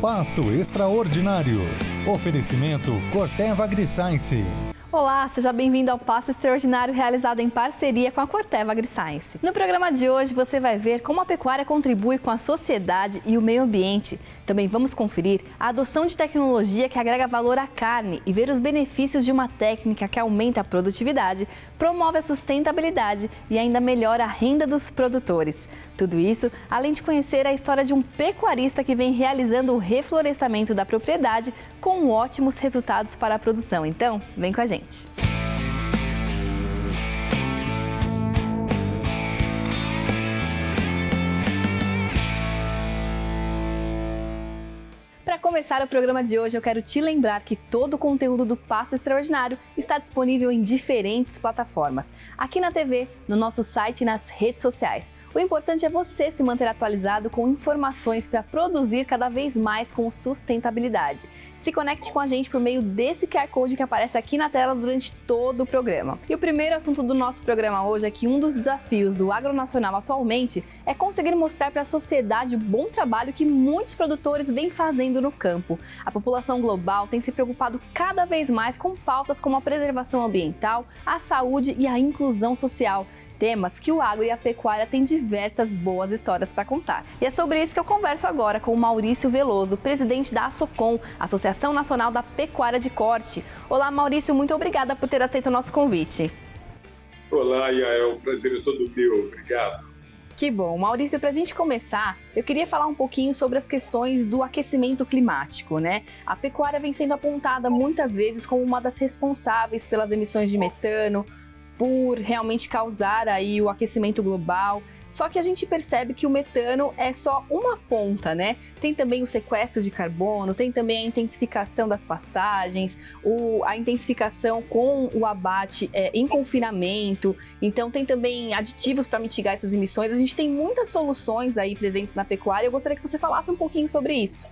Pasto Extraordinário. Oferecimento Corteva AgriScience. Olá, seja bem-vindo ao Pasto Extraordinário realizado em parceria com a Corteva AgriScience. No programa de hoje você vai ver como a pecuária contribui com a sociedade e o meio ambiente. Também vamos conferir a adoção de tecnologia que agrega valor à carne e ver os benefícios de uma técnica que aumenta a produtividade, promove a sustentabilidade e ainda melhora a renda dos produtores. Tudo isso, além de conhecer a história de um pecuarista que vem realizando o reflorestamento da propriedade com ótimos resultados para a produção. Então, vem com a gente. Para começar o programa de hoje, eu quero te lembrar que todo o conteúdo do Pasto Extraordinário está disponível em diferentes plataformas, aqui na TV, no nosso site e nas redes sociais. O importante é você se manter atualizado com informações para produzir cada vez mais com sustentabilidade. Se conecte com a gente por meio desse QR Code que aparece aqui na tela durante todo o programa. E o primeiro assunto do nosso programa hoje é que um dos desafios do agronacional atualmente é conseguir mostrar para a sociedade o bom trabalho que muitos produtores vêm fazendo no campo. A população global tem se preocupado cada vez mais com pautas como a preservação ambiental, a saúde e a inclusão social. Temas que o agro e a pecuária têm diversas boas histórias para contar. E é sobre isso que eu converso agora com o Maurício Veloso, presidente da ASSOCOM, Associação Nacional da Pecuária de Corte. Olá, Maurício, muito obrigada por ter aceito o nosso convite. Olá, Yael, o prazer é todo meu, obrigado. Que bom. Maurício, para a gente começar, eu queria falar um pouquinho sobre as questões do aquecimento climático, né? A pecuária vem sendo apontada muitas vezes como uma das responsáveis pelas emissões de metano, por realmente causar aí o aquecimento global. Só que a gente percebe que o metano é só uma ponta, né? Tem também o sequestro de carbono, tem também a intensificação das pastagens, a intensificação com o abate em confinamento. Então tem também aditivos para mitigar essas emissões. A gente tem muitas soluções aí presentes na pecuária. Eu gostaria que você falasse um pouquinho sobre isso.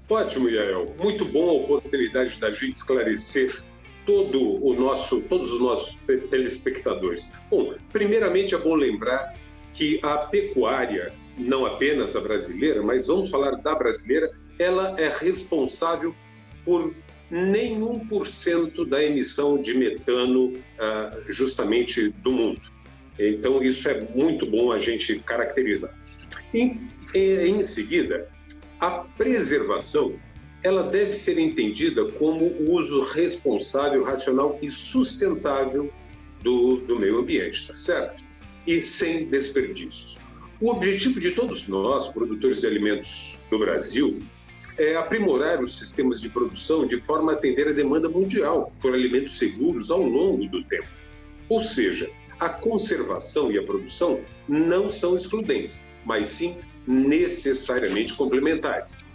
Ótimo, Yael. Muito bom a oportunidade da gente esclarecer todos os nossos telespectadores. Bom, primeiramente é bom lembrar que a pecuária, não apenas a brasileira, mas vamos falar da brasileira, ela é responsável por nem 1% da emissão de metano justamente do mundo. Então isso é muito bom a gente caracterizar. Em seguida, a preservação ela deve ser entendida como o uso responsável, racional e sustentável do meio ambiente, tá certo? E sem desperdícios. O objetivo de todos nós, produtores de alimentos do Brasil, é aprimorar os sistemas de produção de forma a atender a demanda mundial por alimentos seguros ao longo do tempo. Ou seja, a conservação e a produção não são excludentes, mas sim necessariamente complementares.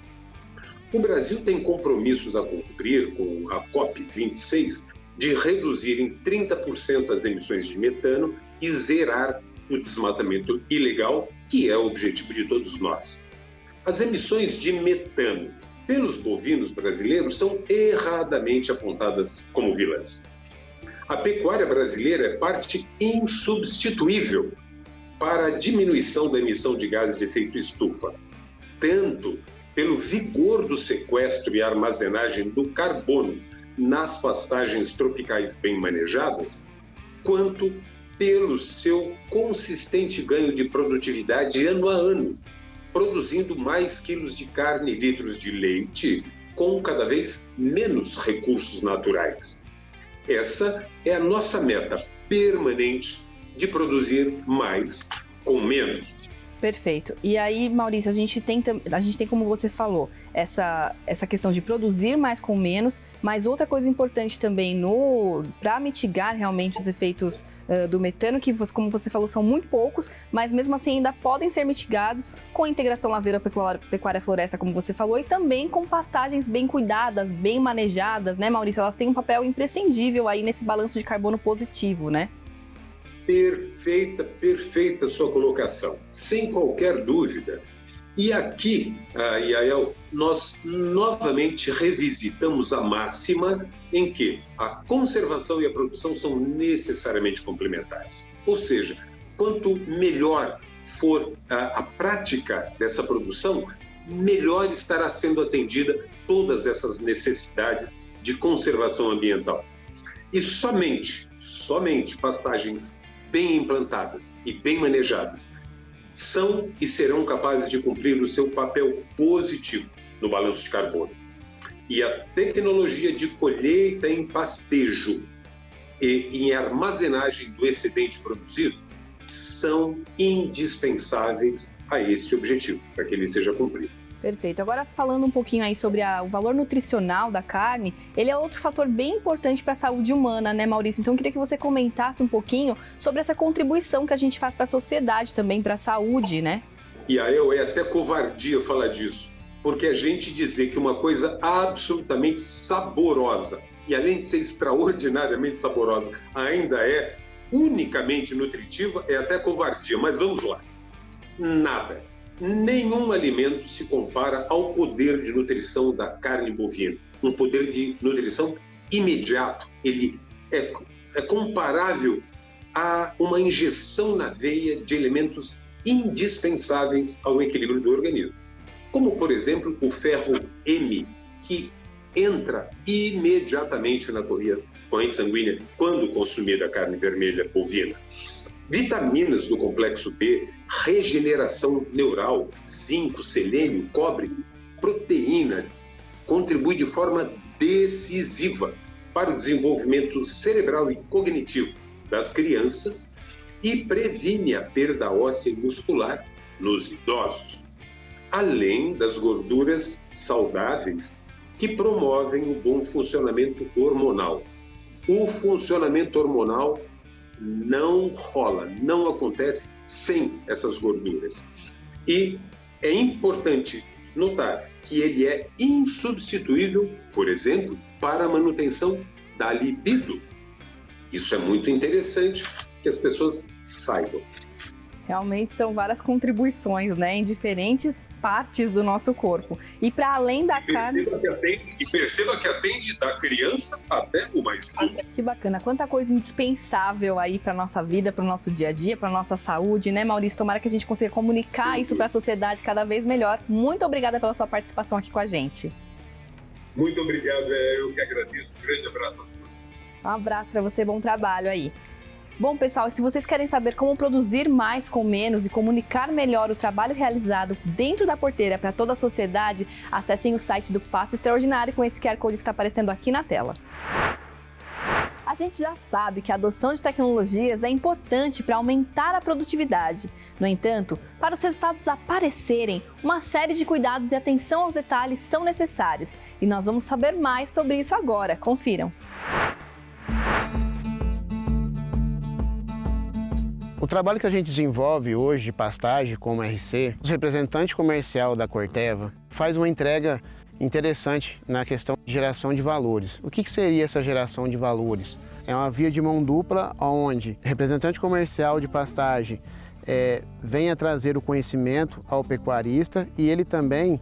O Brasil tem compromissos a cumprir com a COP26 de reduzir em 30% as emissões de metano e zerar o desmatamento ilegal, que é o objetivo de todos nós. As emissões de metano pelos bovinos brasileiros são erradamente apontadas como vilãs. A pecuária brasileira é parte insubstituível para a diminuição da emissão de gases de efeito estufa, tanto pelo vigor do sequestro e armazenagem do carbono nas pastagens tropicais bem manejadas, quanto pelo seu consistente ganho de produtividade ano a ano, produzindo mais quilos de carne e litros de leite com cada vez menos recursos naturais. Essa é a nossa meta permanente de produzir mais com menos. Perfeito. E aí, Maurício, a gente tem, como você falou, essa questão de produzir mais com menos, mas outra coisa importante também para mitigar realmente os efeitos do metano, que, como você falou, são muito poucos, mas mesmo assim ainda podem ser mitigados com a integração laveira-pecuária-floresta, como você falou, e também com pastagens bem cuidadas, bem manejadas, né, Maurício? Elas têm um papel imprescindível aí nesse balanço de carbono positivo, né? Perfeita sua colocação, sem qualquer dúvida. E aqui, Yael, nós novamente revisitamos a máxima em que a conservação e a produção são necessariamente complementares. Ou seja, quanto melhor for a prática dessa produção, melhor estará sendo atendida todas essas necessidades de conservação ambiental. E somente pastagens bem implantadas e bem manejadas são e serão capazes de cumprir o seu papel positivo no balanço de carbono. E a tecnologia de colheita em pastejo e em armazenagem do excedente produzido são indispensáveis a esse objetivo, para que ele seja cumprido. Perfeito. Agora, falando um pouquinho aí sobre o valor nutricional da carne, ele é outro fator bem importante para a saúde humana, né, Maurício? Então, eu queria que você comentasse um pouquinho sobre essa contribuição que a gente faz para a sociedade também, para a saúde, né? E aí é até covardia falar disso, porque a gente dizer que uma coisa absolutamente saborosa, e além de ser extraordinariamente saborosa, ainda é unicamente nutritiva, é até covardia. Mas vamos lá. Nada. Nenhum alimento se compara ao poder de nutrição da carne bovina. Um poder de nutrição imediato. Ele é comparável a uma injeção na veia de elementos indispensáveis ao equilíbrio do organismo. Como, por exemplo, o ferro M, que entra imediatamente na corrente sanguínea quando consumida a carne vermelha bovina. Vitaminas do complexo B, regeneração neural, zinco, selênio, cobre, proteína, contribui de forma decisiva para o desenvolvimento cerebral e cognitivo das crianças e previne a perda óssea e muscular nos idosos, além das gorduras saudáveis que promovem o bom funcionamento hormonal. O funcionamento hormonal não rola, não acontece sem essas gorduras. E é importante notar que ele é insubstituível, por exemplo, para a manutenção da libido. Isso é muito interessante que as pessoas saibam. Realmente são várias contribuições, né, em diferentes partes do nosso corpo. E para além da carne... Perceba que atende da criança até o mais novo. Que bacana, quanta coisa indispensável aí para nossa vida, para o nosso dia a dia, para nossa saúde, né, Maurício? Tomara que a gente consiga comunicar isso para a sociedade cada vez melhor. Muito obrigada pela sua participação aqui com a gente. Muito obrigado, eu que agradeço. Um grande abraço a todos. Um abraço para você, bom trabalho aí. Bom, pessoal, e se vocês querem saber como produzir mais com menos e comunicar melhor o trabalho realizado dentro da porteira para toda a sociedade, acessem o site do Passo Extraordinário com esse QR Code que está aparecendo aqui na tela. A gente já sabe que a adoção de tecnologias é importante para aumentar a produtividade. No entanto, para os resultados aparecerem, uma série de cuidados e atenção aos detalhes são necessários. E nós vamos saber mais sobre isso agora. Confiram! O trabalho que a gente desenvolve hoje de pastagem como RC, o representante comercial da Corteva faz uma entrega interessante na questão de geração de valores. O que seria essa geração de valores? É uma via de mão dupla onde o representante comercial de pastagem venha trazer o conhecimento ao pecuarista e ele também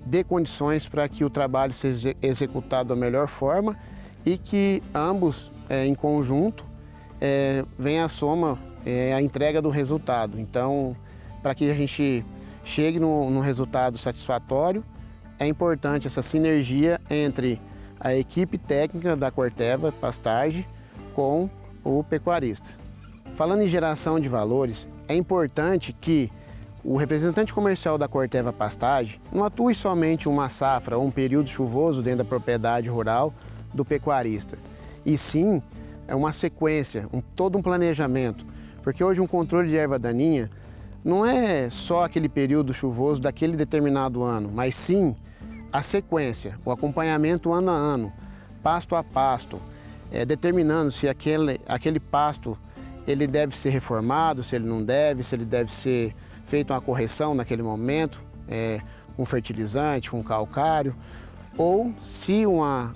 dê condições para que o trabalho seja executado da melhor forma e que ambos, em conjunto, venha à soma a entrega do resultado. Então, para que a gente chegue num resultado satisfatório, é importante essa sinergia entre a equipe técnica da Corteva Pastagem com o pecuarista. Falando em geração de valores, é importante que o representante comercial da Corteva Pastagem não atue somente uma safra ou um período chuvoso dentro da propriedade rural do pecuarista, e sim uma sequência, todo um planejamento. Porque hoje um controle de erva daninha não é só aquele período chuvoso daquele determinado ano, mas sim a sequência, o acompanhamento ano a ano, pasto a pasto, determinando se aquele pasto ele deve ser reformado, se ele não deve, se ele deve ser feita uma correção naquele momento, com fertilizante, com calcário, ou se uma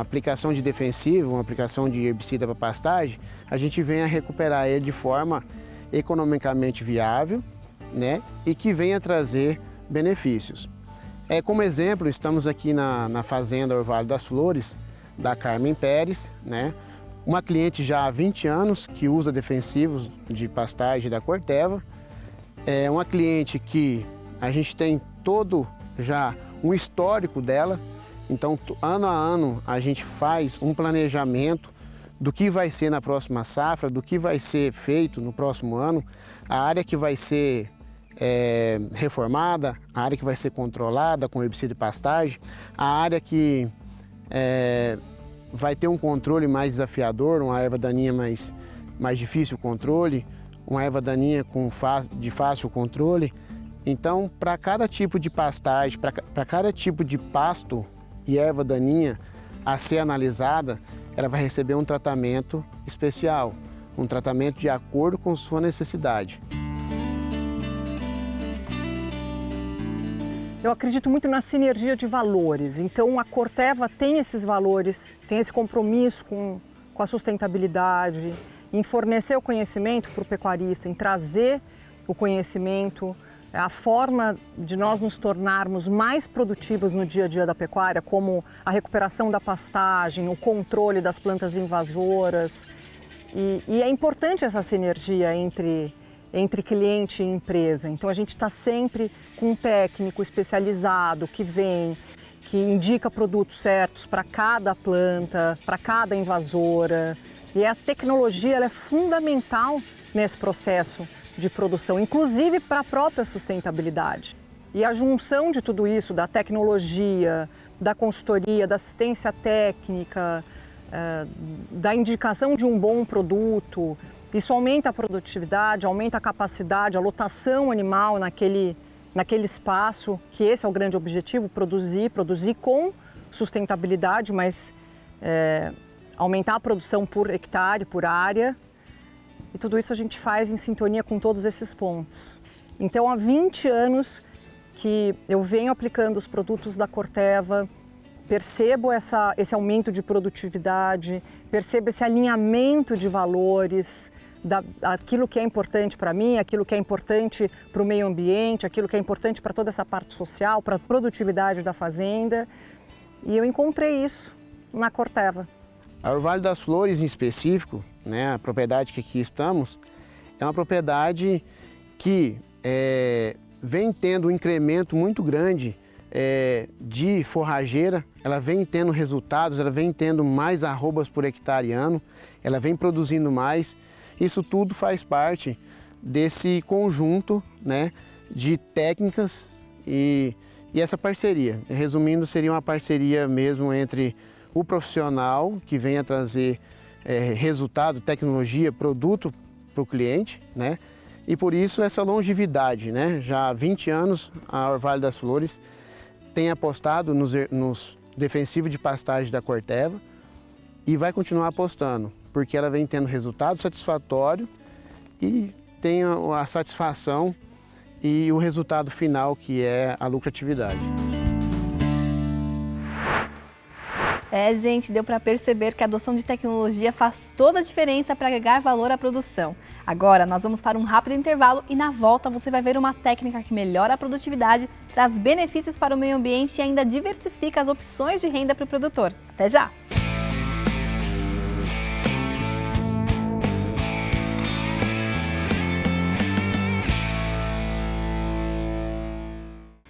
aplicação de defensivo, uma aplicação de herbicida para pastagem, a gente venha recuperar ele de forma economicamente viável, né, e que venha trazer benefícios. Como exemplo, estamos aqui na fazenda Orvalho das Flores, da Carmen Pérez, né, uma cliente já há 20 anos que usa defensivos de pastagem da Corteva, uma cliente que a gente tem todo já um histórico dela. Então, ano a ano, a gente faz um planejamento do que vai ser na próxima safra, do que vai ser feito no próximo ano, a área que vai ser reformada, a área que vai ser controlada com herbicida e pastagem, a área que vai ter um controle mais desafiador, uma erva daninha mais difícil o controle, uma erva daninha de fácil controle. Então, para cada tipo de pastagem, para cada tipo de pasto e erva daninha a ser analisada, ela vai receber um tratamento especial, um tratamento de acordo com sua necessidade. Eu acredito muito na sinergia de valores, então a Corteva tem esses valores, tem esse compromisso com a sustentabilidade, em fornecer o conhecimento para o pecuarista, em trazer o conhecimento, a forma de nós nos tornarmos mais produtivos no dia a dia da pecuária, como a recuperação da pastagem, o controle das plantas invasoras. E é importante essa sinergia entre cliente e empresa. Então a gente está sempre com um técnico especializado que vem, que indica produtos certos para cada planta, para cada invasora. E a tecnologia ela é fundamental nesse processo de produção, inclusive para a própria sustentabilidade. E a junção de tudo isso, da tecnologia, da consultoria, da assistência técnica, da indicação de um bom produto, isso aumenta a produtividade, aumenta a capacidade, a lotação animal naquele espaço, que esse é o grande objetivo, produzir com sustentabilidade, mas aumentar a produção por hectare, por área. E tudo isso a gente faz em sintonia com todos esses pontos. Então, há 20 anos que eu venho aplicando os produtos da Corteva, percebo esse aumento de produtividade, percebo esse alinhamento de valores, aquilo que é importante para mim, aquilo que é importante para o meio ambiente, aquilo que é importante para toda essa parte social, para a produtividade da fazenda. E eu encontrei isso na Corteva. A Orvalho das Flores, em específico, né, a propriedade que aqui estamos, é uma propriedade que vem tendo um incremento muito grande de forrageira, ela vem tendo resultados, ela vem tendo mais arrobas por hectare ano, ela vem produzindo mais. Isso tudo faz parte desse conjunto, né, de técnicas e essa parceria. Resumindo, seria uma parceria mesmo entre o profissional que venha trazer resultado, tecnologia, produto para o cliente, né? E por isso essa longevidade, né? Já há 20 anos a Orvalho das Flores tem apostado nos defensivos de pastagem da Corteva e vai continuar apostando, porque ela vem tendo resultado satisfatório e tem a satisfação e o resultado final, que é a lucratividade. Gente, deu para perceber que a adoção de tecnologia faz toda a diferença para agregar valor à produção. Agora, nós vamos para um rápido intervalo e na volta você vai ver uma técnica que melhora a produtividade, traz benefícios para o meio ambiente e ainda diversifica as opções de renda para o produtor. Até já!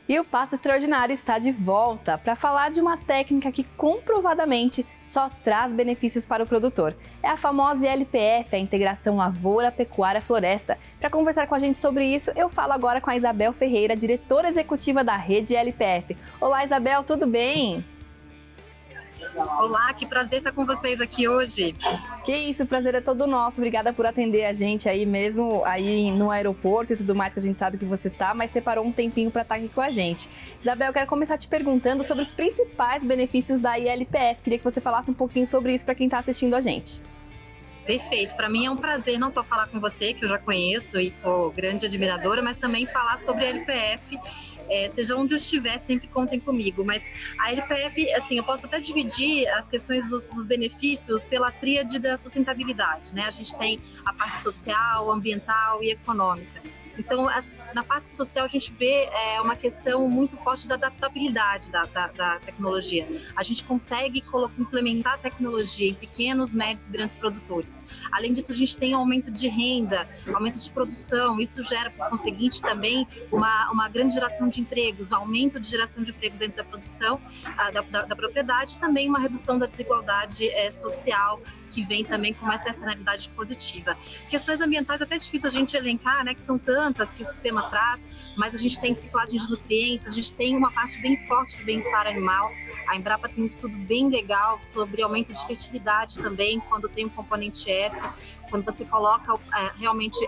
E o Pasto Extraordinário está de volta para falar de uma técnica que comprovadamente só traz benefícios para o produtor. É a famosa ILPF, a Integração Lavoura, Pecuária, Floresta. Para conversar com a gente sobre isso, eu falo agora com a Isabel Ferreira, diretora executiva da rede ILPF. Olá, Isabel, tudo bem? Olá, que prazer estar com vocês aqui hoje. Que isso, o prazer é todo nosso. Obrigada por atender a gente aí mesmo, aí no aeroporto e tudo mais, que a gente sabe que você tá, mas separou um tempinho para estar aqui com a gente. Isabel, eu quero começar te perguntando sobre os principais benefícios da ILPF. Queria que você falasse um pouquinho sobre isso para quem está assistindo a gente. Perfeito, para mim é um prazer não só falar com você, que eu já conheço e sou grande admiradora, mas também falar sobre a ILPF. Seja onde eu estiver, sempre contem comigo. Mas a ILPF, assim, eu posso até dividir as questões dos benefícios pela tríade da sustentabilidade, né? A gente tem a parte social, ambiental e econômica. Então, Na parte social, a gente vê uma questão muito forte da adaptabilidade da tecnologia. A gente consegue implementar a tecnologia em pequenos, médios e grandes produtores. Além disso, a gente tem aumento de renda, aumento de produção. Isso gera, por conseguinte, também uma grande geração de empregos, um aumento de geração de empregos dentro da produção, da propriedade, também uma redução da desigualdade social, que vem também com uma externalidade positiva. Questões ambientais é até difícil a gente elencar, né, que são tantas que o sistema traz, mas a gente tem ciclagem de nutrientes, a gente tem uma parte bem forte de bem-estar animal. A Embrapa tem um estudo bem legal sobre aumento de fertilidade também, quando tem um componente ético. Quando você coloca realmente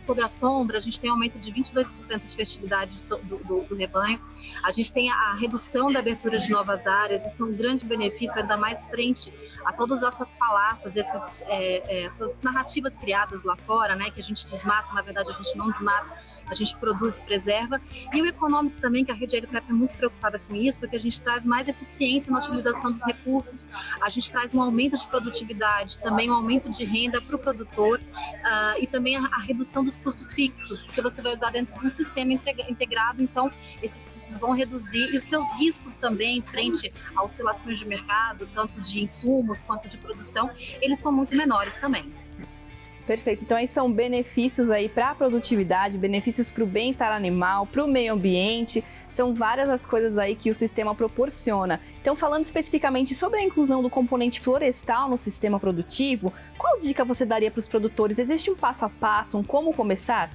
sob a sombra, a gente tem um aumento de 22% de fertilidade do rebanho. A gente tem a redução da abertura de novas áreas, isso é um grande benefício, ainda mais frente a todas essas falácias, essas narrativas criadas lá fora, né, que a gente desmata, na verdade a gente não desmata, a gente produz e preserva. E o econômico também, que a rede LPF é muito preocupada com isso, que a gente traz mais eficiência na utilização dos recursos, a gente traz um aumento de produtividade, também um aumento de renda para o produtor, e também a redução dos custos fixos, porque você vai usar dentro de um sistema integrado, então esses custos vão reduzir, e os seus riscos também, frente a oscilações de mercado, tanto de insumos quanto de produção, eles são muito menores também. Perfeito, então aí são benefícios aí para a produtividade, benefícios para o bem-estar animal, para o meio ambiente, são várias as coisas aí que o sistema proporciona. Então, falando especificamente sobre a inclusão do componente florestal no sistema produtivo, qual dica você daria para os produtores? Existe um passo a passo, um como começar?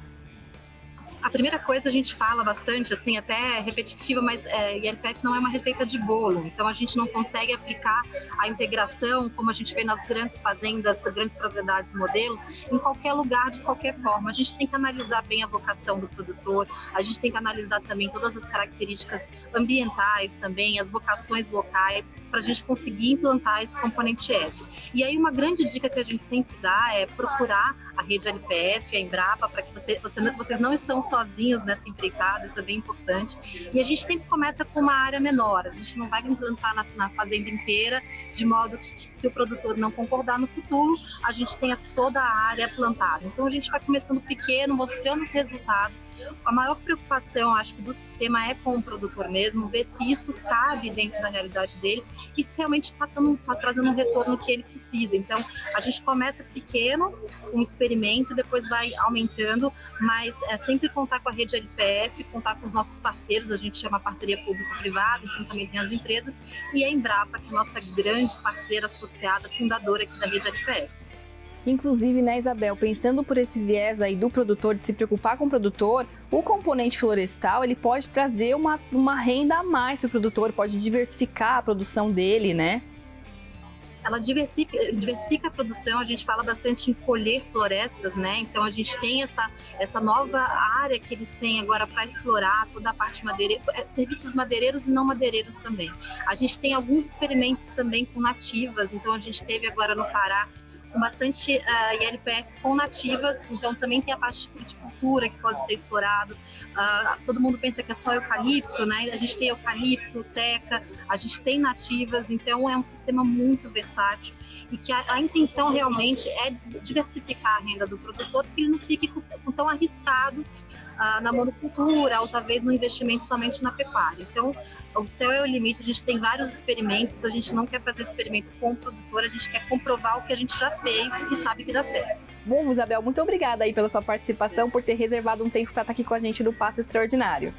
A primeira coisa a gente fala bastante, assim, até repetitiva, mas ILPF não é uma receita de bolo, então a gente não consegue aplicar a integração, como a gente vê nas grandes fazendas, grandes propriedades, modelos, em qualquer lugar, de qualquer forma. A gente tem que analisar bem a vocação do produtor, a gente tem que analisar também todas as características ambientais também, as vocações locais, para a gente conseguir implantar esse componente ético. E aí uma grande dica que a gente sempre dá é procurar a rede LPF, a Embrapa, para que vocês não estão sozinhos nessa empreitada, isso é bem importante. E a gente sempre começa com uma área menor, a gente não vai implantar na fazenda inteira, de modo que se o produtor não concordar no futuro, a gente tenha toda a área plantada. Então a gente vai começando pequeno, mostrando os resultados. A maior preocupação, acho que, do sistema é com o produtor mesmo, ver se isso cabe dentro da realidade dele e se realmente está trazendo um retorno que ele precisa. Então a gente começa pequeno, um experimento, depois vai aumentando, mas sempre contar com a rede LPF, contar com os nossos parceiros, a gente chama parceria público-privada, então também tem as empresas, e a Embrapa, que é a nossa grande parceira associada, fundadora aqui da rede LPF. Inclusive, né, Isabel, pensando por esse viés aí do produtor, de se preocupar com o produtor, o componente florestal, ele pode trazer uma renda a mais para o produtor, pode diversificar a produção dele, né? Ela diversifica a produção, a gente fala bastante em colher florestas, né? Então a gente tem essa nova área que eles têm agora para explorar, toda a parte madeireira, serviços madeireiros e não madeireiros também. A gente tem alguns experimentos também com nativas, então a gente teve agora no Pará com bastante ILPF com nativas, então também tem a parte de fruticultura que pode ser explorado. Todo mundo pensa que é só eucalipto, né? A gente tem eucalipto, teca, a gente tem nativas, então é um sistema muito versátil e que a intenção realmente é diversificar a renda do produtor, para que ele não fique tão arriscado na monocultura ou talvez no investimento somente na pecuária. Então, o céu é o limite, a gente tem vários experimentos, a gente não quer fazer experimento com o produtor, a gente quer comprovar o que a gente já fez e sabe que dá certo. Bom, Isabel, muito obrigada aí pela sua participação, por ter reservado um tempo para estar aqui com a gente no Passo Extraordinário.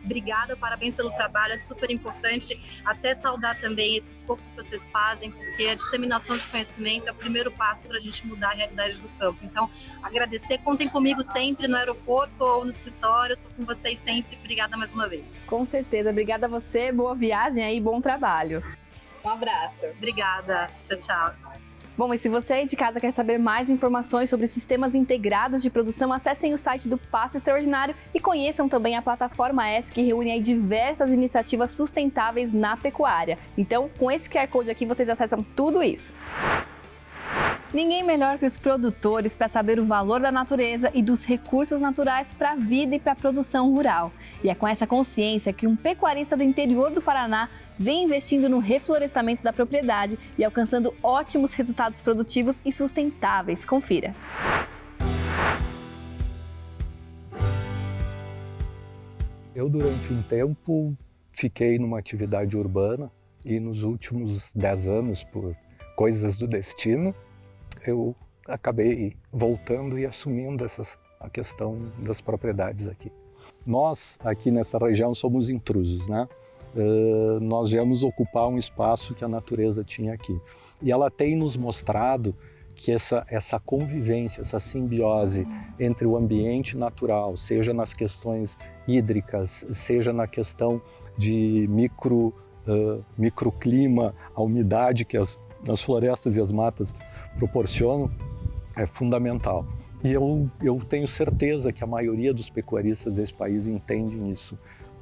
Obrigada, parabéns pelo trabalho, é super importante. Até saudar também esse esforço que vocês fazem, porque a disseminação de conhecimento é o primeiro passo para a gente mudar a realidade do campo. Então, agradecer, contem comigo sempre no aeroporto ou no escritório, estou com vocês sempre. Obrigada mais uma vez. Com certeza, obrigada a você, boa viagem aí, bom trabalho. Um abraço. Obrigada, tchau, tchau. Bom, e se você aí de casa quer saber mais informações sobre sistemas integrados de produção, acessem o site do Passo Extraordinário e conheçam também a plataforma S, que reúne aí diversas iniciativas sustentáveis na pecuária. Então, com esse QR Code aqui, vocês acessam tudo isso. Ninguém melhor que os produtores para saber o valor da natureza e dos recursos naturais para a vida e para a produção rural. E é com essa consciência que um pecuarista do interior do Paraná vem investindo no reflorestamento da propriedade e alcançando ótimos resultados produtivos e sustentáveis. Confira! Eu, durante um tempo, fiquei numa atividade urbana e nos últimos 10 anos, por coisas do destino, eu acabei voltando e assumindo a questão das propriedades aqui. Nós, aqui nessa região, somos intrusos, né? Nós viemos ocupar um espaço que a natureza tinha aqui. E ela tem nos mostrado que essa convivência, essa simbiose entre o ambiente natural, seja nas questões hídricas, seja na questão de microclima, a umidade que as florestas e as matas proporcionam, é fundamental. E eu tenho certeza que a maioria dos pecuaristas desse país entendem isso.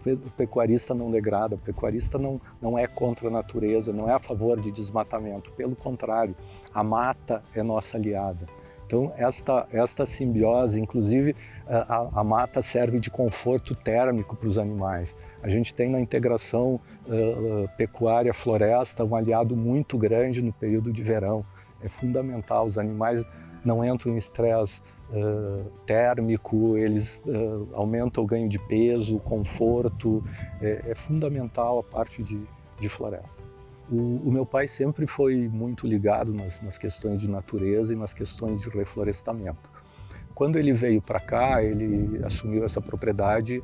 O pecuarista não degrada, o pecuarista não é contra a natureza, não é a favor de desmatamento. Pelo contrário, a mata é nossa aliada. Então, esta simbiose, inclusive, a mata serve de conforto térmico para os animais. A gente tem na integração pecuária-floresta um aliado muito grande no período de verão. É fundamental, os animais não entram em estresse térmico, eles aumentam o ganho de peso, o conforto, é fundamental a parte de floresta. O meu pai sempre foi muito ligado nas questões de natureza e nas questões de reflorestamento. Quando ele veio para cá, ele assumiu essa propriedade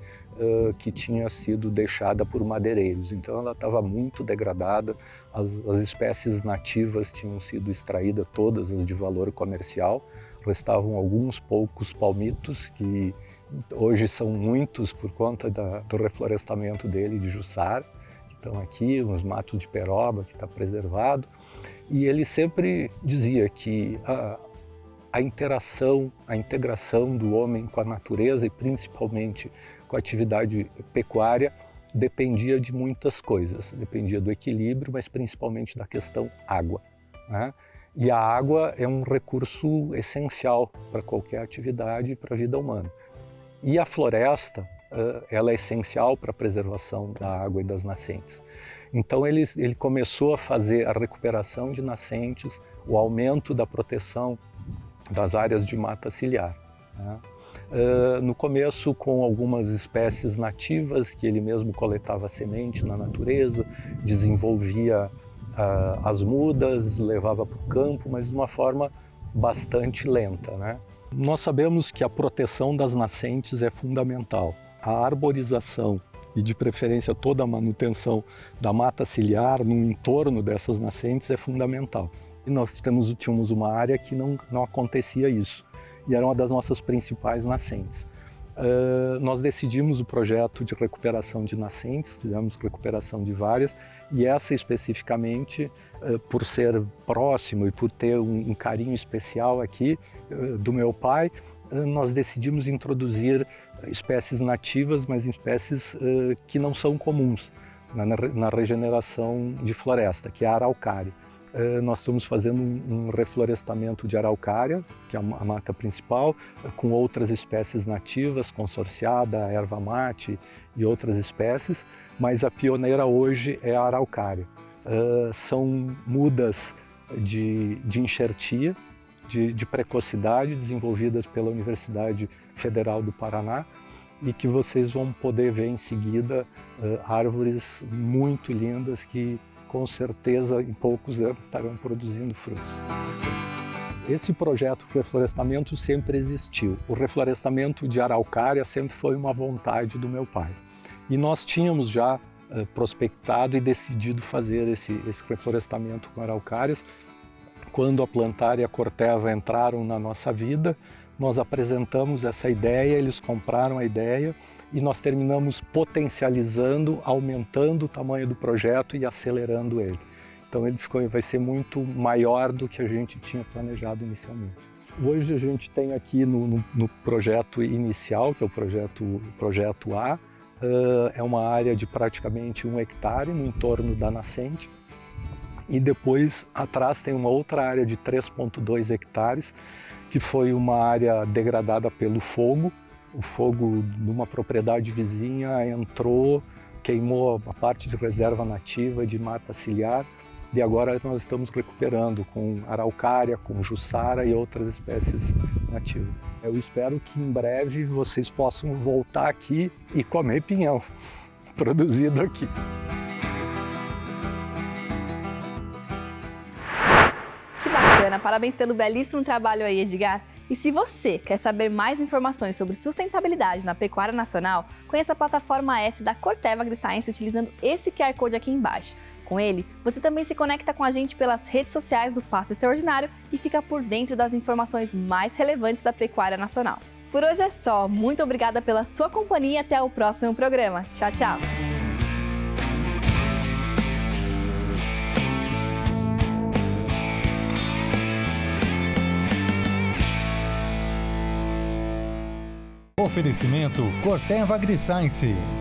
que tinha sido deixada por madeireiros, então ela estava muito degradada, as espécies nativas tinham sido extraídas, todas as de valor comercial, restavam alguns poucos palmitos, que hoje são muitos por conta do reflorestamento dele de Jussara, que estão aqui, uns matos de peroba que está preservado, e ele sempre dizia que a integração do homem com a natureza e principalmente com a atividade pecuária dependia de muitas coisas, dependia do equilíbrio, mas principalmente da questão água, né? E a água é um recurso essencial para qualquer atividade e para a vida humana. E a floresta, ela é essencial para a preservação da água e das nascentes. Então ele começou a fazer a recuperação de nascentes, o aumento da proteção das áreas de mata ciliar, né? No começo com algumas espécies nativas que ele mesmo coletava semente na natureza, desenvolvia as mudas, levava para o campo, mas de uma forma bastante lenta, né? Nós sabemos que a proteção das nascentes é fundamental. A arborização e de preferência toda a manutenção da mata ciliar no entorno dessas nascentes é fundamental. E nós tínhamos uma área que não acontecia isso, e era uma das nossas principais nascentes. Nós decidimos o projeto de recuperação de nascentes, fizemos recuperação de várias, e essa especificamente, por ser próximo e por ter um carinho especial aqui do meu pai, nós decidimos introduzir espécies nativas, mas espécies que não são comuns na regeneração de floresta, que é a araucária. Nós estamos fazendo um reflorestamento de araucária, que é a mata principal, com outras espécies nativas, consorciada, erva mate e outras espécies, mas a pioneira hoje é a araucária. São mudas de enxertia, de precocidade, desenvolvidas pela Universidade Federal do Paraná, e que vocês vão poder ver em seguida árvores muito lindas que com certeza em poucos anos estarão produzindo frutos. Esse projeto de reflorestamento sempre existiu. O reflorestamento de araucária sempre foi uma vontade do meu pai. E nós tínhamos já prospectado e decidido fazer esse reflorestamento com araucárias. Quando a Plantar e a Corteva entraram na nossa vida, nós apresentamos essa ideia, eles compraram a ideia e nós terminamos potencializando, aumentando o tamanho do projeto e acelerando ele. Então ele vai ser muito maior do que a gente tinha planejado inicialmente. Hoje a gente tem aqui no projeto inicial, que é o projeto A, é uma área de praticamente 1 hectare no entorno da nascente. E depois atrás tem uma outra área de 3,2 hectares, que foi uma área degradada pelo fogo. O fogo numa propriedade vizinha entrou, queimou a parte de reserva nativa de mata ciliar e agora nós estamos recuperando com araucária, com jussara e outras espécies nativas. Eu espero que em breve vocês possam voltar aqui e comer pinhão produzido aqui. Que bacana! Parabéns pelo belíssimo trabalho aí, Edgar. E se você quer saber mais informações sobre sustentabilidade na pecuária nacional, conheça a plataforma S da Corteva AgriScience utilizando esse QR Code aqui embaixo. Com ele, você também se conecta com a gente pelas redes sociais do Pasto Extraordinário e fica por dentro das informações mais relevantes da pecuária nacional. Por hoje é só. Muito obrigada pela sua companhia e até o próximo programa. Tchau, tchau! Oferecimento Corteva AgriScience.